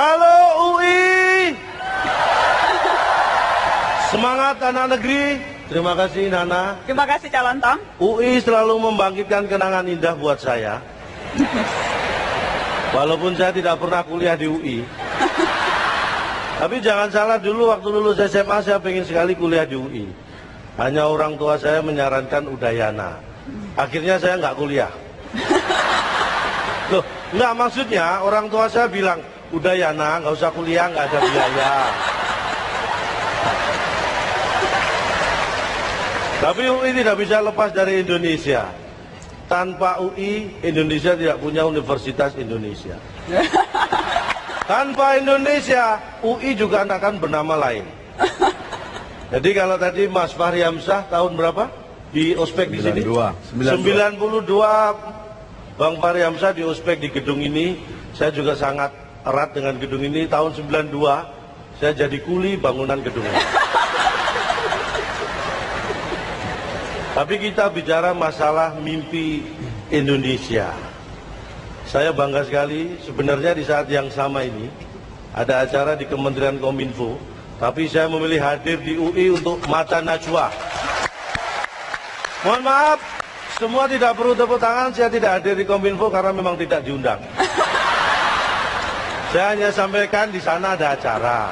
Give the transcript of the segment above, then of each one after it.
Halo UI. Semangat anak negeri. Terima kasih Nana. Terima kasih calon Tom. UI selalu membangkitkan kenangan indah buat saya. Walaupun saya tidak pernah kuliah di UI. Tapi jangan salah, dulu waktu lulus SMA saya pengen sekali kuliah di UI. Hanya orang tua saya menyarankan Udayana. Akhirnya saya nggak kuliah. Loh, nggak, maksudnya orang tua saya bilang, Udayana nggak usah kuliah, nggak ada biaya. Tapi UI tidak bisa lepas dari Indonesia. Tanpa UI, Indonesia tidak punya Universitas Indonesia. Tanpa Indonesia, UI juga akan bernama lain. Jadi kalau tadi Mas Fahri Hamzah tahun berapa di ospek di sini? 92. Bang Fahri Hamzah di ospek di gedung ini. Saya juga sangat erat dengan gedung ini. Tahun 92 saya jadi kuli bangunan gedung ini. Tapi kita bicara masalah mimpi Indonesia. Saya bangga sekali, sebenarnya di saat yang sama ini ada acara di Kementerian Kominfo, tapi saya memilih hadir di UI untuk Mata Najwa. Mohon maaf, semua tidak perlu tepuk tangan, saya tidak hadir di Kominfo karena memang tidak diundang. Saya hanya sampaikan di sana ada acara.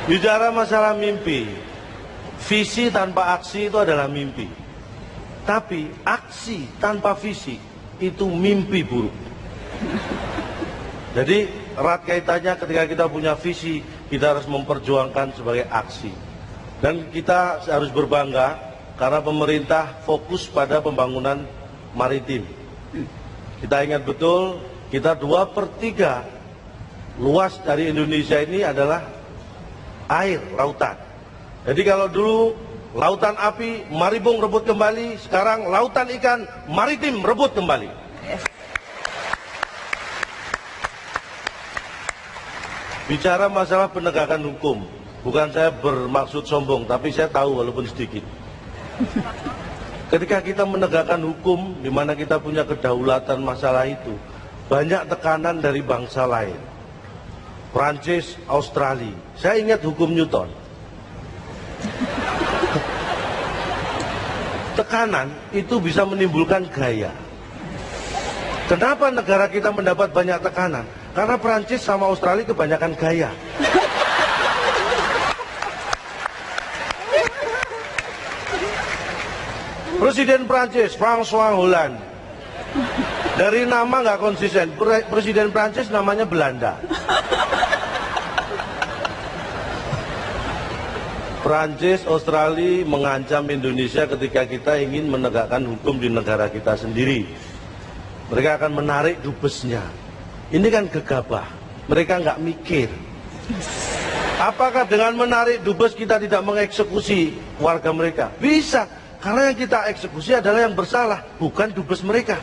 Bicara masalah mimpi, visi tanpa aksi itu adalah mimpi. Tapi aksi tanpa visi itu mimpi buruk. Jadi erat kaitannya ketika kita punya visi, kita harus memperjuangkan sebagai aksi. Dan kita harus berbangga karena pemerintah fokus pada pembangunan maritim. Kita ingat betul, kita 2/3 luas dari Indonesia ini adalah air, lautan. Jadi kalau dulu lautan api, Maribung rebut kembali, sekarang lautan ikan, maritim rebut kembali. Bicara masalah penegakan hukum, bukan saya bermaksud sombong, tapi saya tahu walaupun sedikit. Ketika kita menegakkan hukum, di mana kita punya kedaulatan masalah itu, banyak tekanan dari bangsa lain. Prancis, Australia. Saya ingat hukum Newton. Tekanan itu bisa menimbulkan gaya. Kenapa negara kita mendapat banyak tekanan? Karena Prancis sama Australia kebanyakan gaya. Presiden Prancis, François Hollande. Dari nama nggak konsisten. Presiden Prancis namanya Belanda. Prancis, Australia mengancam Indonesia ketika kita ingin menegakkan hukum di negara kita sendiri. Mereka akan menarik dubesnya. Ini kan gegabah. Mereka nggak mikir. Apakah dengan menarik dubes kita tidak mengeksekusi warga mereka? Bisa. Karena yang kita eksekusi adalah yang bersalah, bukan dubes mereka.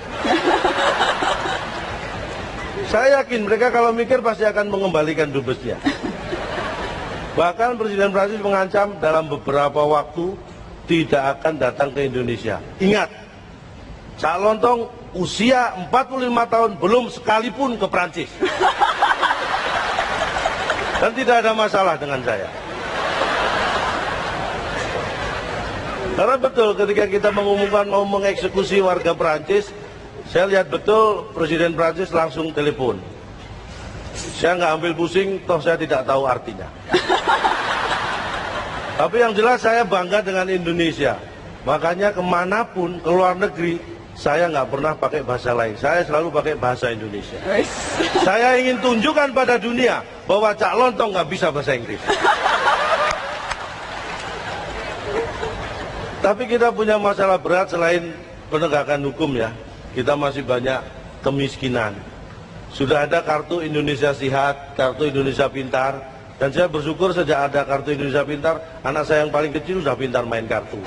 Saya yakin mereka kalau mikir pasti akan mengembalikan dubesnya. Bahkan Presiden Prancis mengancam dalam beberapa waktu tidak akan datang ke Indonesia. Ingat, Cak Lontong usia 45 tahun belum sekalipun ke Prancis. Dan tidak ada masalah dengan saya. Karena betul ketika kita mengumumkan mau mengeksekusi warga Prancis, saya lihat betul Presiden Prancis langsung telepon. Saya nggak ambil pusing, toh saya tidak tahu artinya. Tapi yang jelas saya bangga dengan Indonesia. Makanya kemanapun, ke luar negeri, saya nggak pernah pakai bahasa lain. Saya selalu pakai bahasa Indonesia. Saya ingin tunjukkan pada dunia bahwa Cak Lontong nggak bisa bahasa Inggris. Tapi kita punya masalah berat selain penegakan hukum ya. Kita masih banyak kemiskinan. Sudah ada kartu Indonesia Sehat, kartu Indonesia Pintar. Dan saya bersyukur sejak ada kartu Indonesia Pintar, anak saya yang paling kecil sudah pintar main kartu.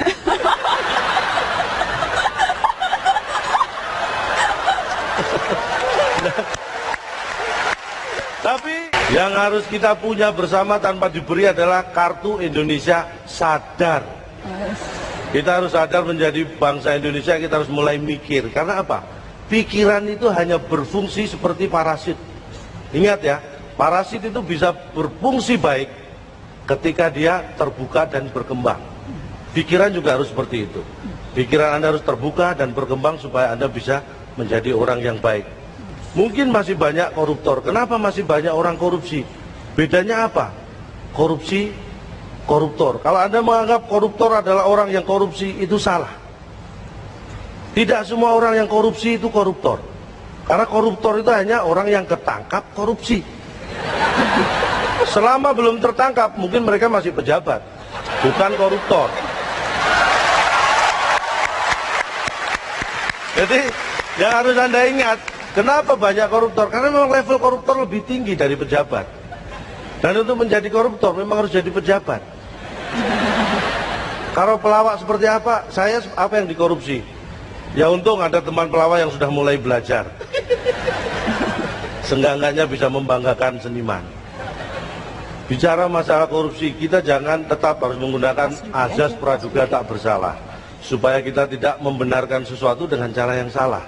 Tapi yang harus kita punya bersama tanpa diberi adalah kartu Indonesia Sadar. Kita harus sadar menjadi bangsa Indonesia, kita harus mulai mikir. Karena apa? Pikiran itu hanya berfungsi seperti parasit. Ingat ya, parasit itu bisa berfungsi baik ketika dia terbuka dan berkembang. Pikiran juga harus seperti itu. Pikiran Anda harus terbuka dan berkembang supaya Anda bisa menjadi orang yang baik. Mungkin masih banyak koruptor. Kenapa masih banyak orang korupsi? Bedanya apa? Korupsi, koruptor. Kalau Anda menganggap koruptor adalah orang yang korupsi, itu salah. Tidak semua orang yang korupsi itu koruptor. Karena koruptor itu hanya orang yang ketangkap korupsi. Selama belum tertangkap, mungkin mereka masih pejabat, bukan koruptor. Jadi, yang harus Anda ingat, kenapa banyak koruptor? Karena memang level koruptor lebih tinggi dari pejabat. Dan untuk menjadi koruptor, memang harus jadi pejabat. Kalau pelawak seperti apa, saya apa yang dikorupsi? Ya untung ada teman pelawak yang sudah mulai belajar. Seenggak-enggaknya bisa membanggakan seniman. Bicara masalah korupsi, kita jangan tetap harus menggunakan azas praduga tak bersalah, supaya kita tidak membenarkan sesuatu dengan cara yang salah.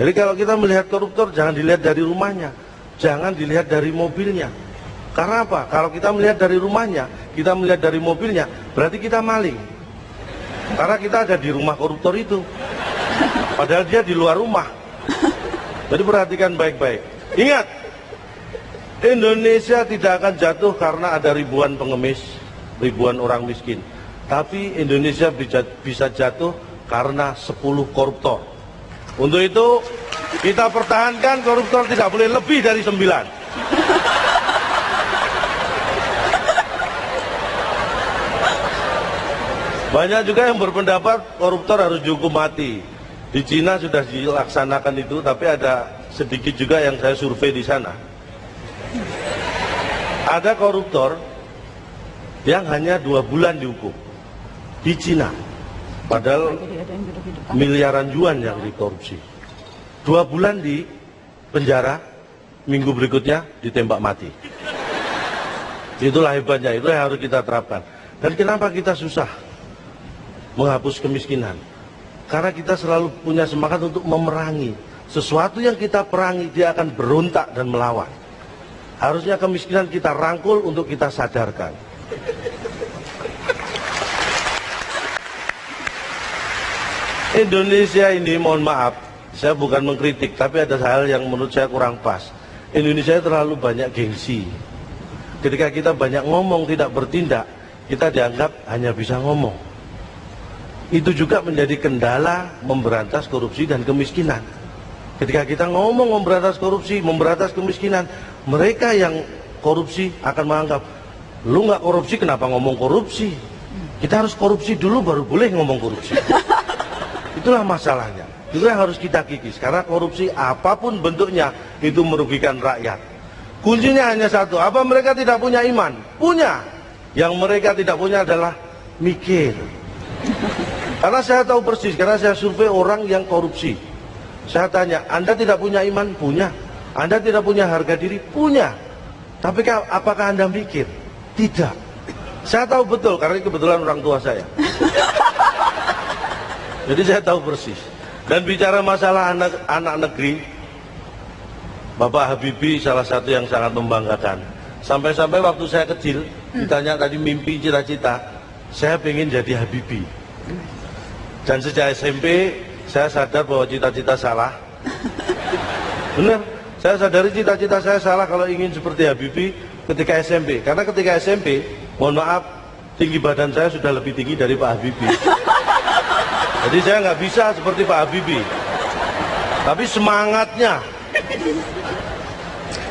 Jadi kalau kita melihat koruptor, jangan dilihat dari rumahnya, jangan dilihat dari mobilnya. Karena apa? Kalau kita melihat dari rumahnya, kita melihat dari mobilnya, berarti kita maling. Karena kita ada di rumah koruptor itu, padahal dia di luar rumah. Jadi perhatikan baik-baik. Ingat, Indonesia tidak akan jatuh karena ada ribuan pengemis, ribuan orang miskin. Tapi Indonesia bisa jatuh karena 10 koruptor. Untuk itu, kita pertahankan koruptor tidak boleh lebih dari 9. Banyak juga yang berpendapat koruptor harus dihukum mati. Di Cina sudah dilaksanakan itu, tapi ada sedikit juga yang saya survei di sana. Ada koruptor yang hanya 2 bulan dihukum di Cina, padahal miliaran yuan yang dikorupsi. 2 bulan di penjara, minggu berikutnya ditembak mati. Itulah hebatnya, itu yang harus kita terapkan. Dan kenapa kita susah menghapus kemiskinan? Karena kita selalu punya semangat untuk memerangi. Sesuatu yang kita perangi, dia akan berontak dan melawan. Harusnya kemiskinan kita rangkul untuk kita sadarkan. Indonesia ini, mohon maaf, saya bukan mengkritik, tapi ada hal yang menurut saya kurang pas. Indonesia terlalu banyak gengsi. Ketika kita banyak ngomong, tidak bertindak, kita dianggap hanya bisa ngomong. Itu juga menjadi kendala memberantas korupsi dan kemiskinan. Ketika kita ngomong memberantas korupsi, memberantas kemiskinan, mereka yang korupsi akan menganggap, lu nggak korupsi kenapa ngomong korupsi? Kita harus korupsi dulu baru boleh ngomong korupsi. Itulah masalahnya. Itu yang harus kita kikis. Karena korupsi apapun bentuknya itu merugikan rakyat. Kuncinya hanya satu. Apa mereka tidak punya iman? Punya. Yang mereka tidak punya adalah mikir. Karena saya tahu persis, karena saya survei orang yang korupsi. Saya tanya, Anda tidak punya iman? Punya. Anda tidak punya harga diri? Punya. Tapi apakah Anda mikir? Tidak. Saya tahu betul, karena kebetulan orang tua saya. Jadi saya tahu persis. Dan bicara masalah anak negeri, Bapak Habibie salah satu yang sangat membanggakan. Sampai-sampai waktu saya kecil, ditanya tadi mimpi, cita-cita, saya pengen jadi Habibie. Dan sejak SMP, saya sadar bahwa cita-cita salah. Benar, saya sadari cita-cita saya salah kalau ingin seperti Habibie ketika SMP. Karena ketika SMP, mohon maaf, tinggi badan saya sudah lebih tinggi dari Pak Habibie. Jadi saya nggak bisa seperti Pak Habibie. Tapi semangatnya.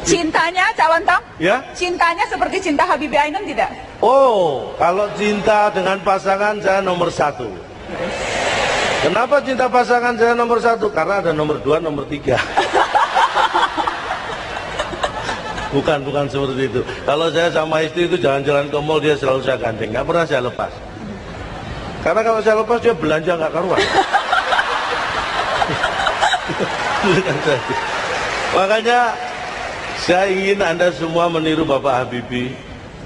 Cintanya, Cak Lontong? Ya? Cintanya seperti cinta Habibie Ainun tidak? Oh, kalau cinta dengan pasangan saya nomor 1. Kenapa cinta pasangan saya nomor 1? Karena ada nomor 2, nomor 3. Bukan seperti itu. Kalau saya sama istri itu jalan-jalan ke mall, dia selalu saya gandeng, nggak pernah saya lepas. Karena kalau saya lepas dia belanja nggak karuan. Makanya saya ingin Anda semua meniru Bapak Habibie,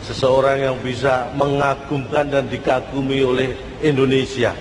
seseorang yang bisa mengagumkan dan dikagumi oleh Indonesia.